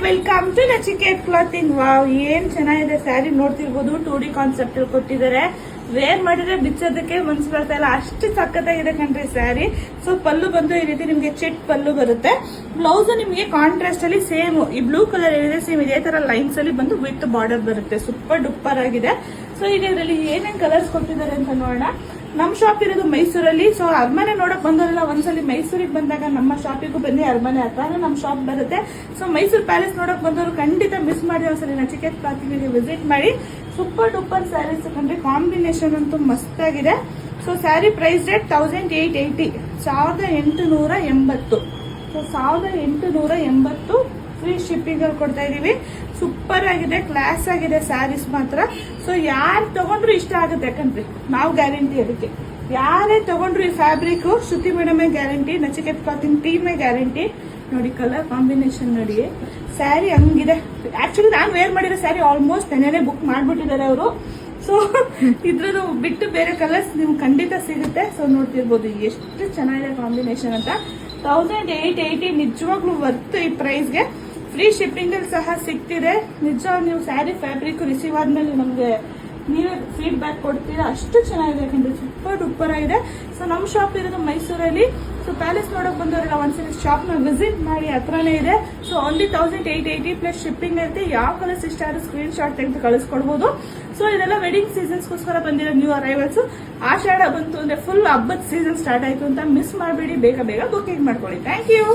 Welcome to Nachiket clothing. Wow, ಏನ್ ಚೆನ್ನಾಗಿದೆ ಸ್ಯಾರಿ ನೋಡ್ತಿರ್ಬೋದು. 2D ಕಾನ್ಸೆಪ್ಟ್ ಕೊಟ್ಟಿದ್ದಾರೆ. ವೇರ್ ಮಾಡಿದ್ರೆ ಬಿಚ್ಚೋದಕ್ಕೆ ಮನ್ಸು ಬರ್ತಾ ಇಲ್ಲ, ಅಷ್ಟು ಸಖತ್ತಾಗಿದೆ ಕಣ್ರಿ ಸ್ಯಾರಿ. ಸೊ ಪಲ್ಲು ಬಂದು ಈ ರೀತಿ ನಿಮ್ಗೆ ಚೆಟ್ ಪಲ್ಲು ಬರುತ್ತೆ. ಬ್ಲೌಸ್ ನಿಮ್ಗೆ ಕಾಂಟ್ರಾಸ್ಟ್ ಅಲ್ಲಿ ಸೇಮ್ ಈ ಬ್ಲೂ ಕಲರ್ ಏನಿದೆ ಸೇಮ್ ಇದೇ ತರ ಲೈನ್ಸ್ ಅಲ್ಲಿ ಬಂದು ವಿತ್ ಬಾರ್ಡರ್ ಬರುತ್ತೆ. ಸೂಪರ್ ಡೂಪರ್ ಆಗಿದೆ. ಸೊ ಈಗ ಇದರಲ್ಲಿ ಏನೇನ್ ಕಲರ್ಸ್ ಕೊಟ್ಟಿದ್ದಾರೆ ಅಂತ ನೋಡೋಣ. ನಮ್ ಶಾಪ್ ಇರೋದು ಮೈಸೂರಲ್ಲಿ. ಸೊ ಅರಮನೆ ನೋಡಕ್ ಬಂದವರೆಲ್ಲ ಒಂದ್ಸಲಿ ಮೈಸೂರಿಗೆ ಬಂದಾಗ ನಮ್ಮ ಶಾಪಿಗೂ ಬನ್ನಿ. ಅರಮನೆ ಹತ್ರ ನಮ್ ಶಾಪ್ ಬರುತ್ತೆ. ಸೊ ಮೈಸೂರು ಪ್ಯಾಲೇಸ್ ನೋಡಕ್ ಬಂದವರು ಖಂಡಿತ ಮಿಸ್ ಮಾಡಿ ಒಂದ್ಸಲಿ ನಚಿಕೇತ್ ಕ್ಲಾತಿಂಗ್ ವಿಸಿಟ್ ಮಾಡಿ. ಸೂಪರ್ ಡೂಪರ್ ಸ್ಯಾರೀಸ್ ಕಂಡ್ರೆ ಕಾಂಬಿನೇಷನ್ ಅಂತೂ ಮಸ್ತ್ ಆಗಿದೆ. So sari price rate 1880, 1880. So 1880 free shipping ಅಲ್ಲಿ ಕೊಡ್ತಾ ಇದೀವಿ. ಸೂಪರ್ ಆಗಿದೆ, ಕ್ಲಾಸ್ ಆಗಿದೆ ಸ್ಯಾರೀಸ್ ಮಾತ್ರ. ಸೊ ಯಾರು ತಗೊಂಡ್ರು ಇಷ್ಟ ಆಗುತ್ತೆ, ಯಾಕಂದ್ರೆ ನಾವು ಗ್ಯಾರಂಟಿ ಅದಕ್ಕೆ. ಯಾರೇ ತಗೊಂಡ್ರು ಈ ಫ್ಯಾಬ್ರಿಕ್ ಶ್ರುತಿ ಮೇಡಮೇ ಗ್ಯಾರಂಟಿ, ನಚಿಕೇತ್ ಕ್ಲಾತಿಂಗ್ ಟೀಮೇ ಗ್ಯಾರಂಟಿ. ನೋಡಿ ಕಲರ್ ಕಾಂಬಿನೇಷನ್ ನೋಡಿ, ಸ್ಯಾರಿ ಹಂಗಿದೆ. ಆಕ್ಚುಲಿ ನಾನು ವೇರ್ ಮಾಡಿರೋ ಸ್ಯಾರಿ ಆಲ್ಮೋಸ್ಟ್ ನೆನ್ನೆನೆ ಬುಕ್ ಮಾಡ್ಬಿಟ್ಟಿದ್ದಾರೆ ಅವರು. ಸೊ ಇದ್ರದ್ದು ಬಿಟ್ಟು ಬೇರೆ ಕಲರ್ಸ್ ನಿಮ್ಗೆ ಖಂಡಿತ ಸಿಗುತ್ತೆ. ಸೊ ನೋಡ್ತಿರ್ಬೋದು ಎಷ್ಟು ಚೆನ್ನಾಗಿದೆ ಕಾಂಬಿನೇಷನ್ ಅಂತ. 1880 ನಿಜವಾಗ್ಲೂ ವರ್ತ್ ಈ ಪ್ರೈಸ್ಗೆ. ಫ್ರೀ ಶಿಪ್ಪಿಂಗ್ ಅಲ್ಲಿ ಸಹ ಸಿಗ್ತಿದೆ. ನಿಜ ನೀವು ಸ್ಯಾರಿ ಫ್ಯಾಬ್ರಿಕ್ ರಿಸೀವ್ ಆದ್ಮೇಲೆ ನಮ್ಗೆ ನೀವೇ ಫೀಡ್ಬ್ಯಾಕ್ ಕೊಡ್ತೀರಾ, ಅಷ್ಟು ಚೆನ್ನಾಗಿದೆ ಯಾಕಂದ್ರೆ ಸೂಪರ್ ಡೂಪರ್ ಆಗಿದೆ. ಸೊ ನಮ್ಮ ಶಾಪ್ ಇರೋದು ಮೈಸೂರಲ್ಲಿ. ಸೊ ಪ್ಯಾಲೇಸ್ ನೋಡಕ್ ಬಂದವರೆಲ್ಲ ಒಂದ್ಸಲಿ ಶಾಪ್ ನ ವಿಸಿಟ್ ಮಾಡಿ, ಹತ್ರನೇ ಇದೆ. ಸೊ ಓನ್ಲಿ 1880 ಪ್ಲಸ್ ಶಿಪ್ಪಿಂಗ್ ಇರುತ್ತೆ. ಯಾವ ಕಲರ್ಸ್ ಇಷ್ಟ ಆದ್ರೂ ಸ್ಕ್ರೀನ್ ಶಾಟ್ ತೆಗೆದು ಕಳಿಸ್ಕೊಡ್ಬೋದು. ಸೊ ಇದೆಲ್ಲ ವೆಡ್ಡಿಂಗ್ ಸೀಸನ್ಸ್ಗೋಸ್ಕರ ಬಂದಿರೋ ನ್ಯೂ ಅರೈವಲ್ಸ್. ಆಷಾಢ ಬಂತು ಅಂದ್ರೆ ಫುಲ್ ಹಬ್ಬದ ಸೀಸನ್ ಸ್ಟಾರ್ಟ್ ಆಯ್ತು ಅಂತ ಮಿಸ್ ಮಾಡಬೇಡಿ. ಬೇಗ ಬೇಗ ಬುಕಿಂಗ್ ಮಾಡ್ಕೊಳ್ಳಿ. Thank you.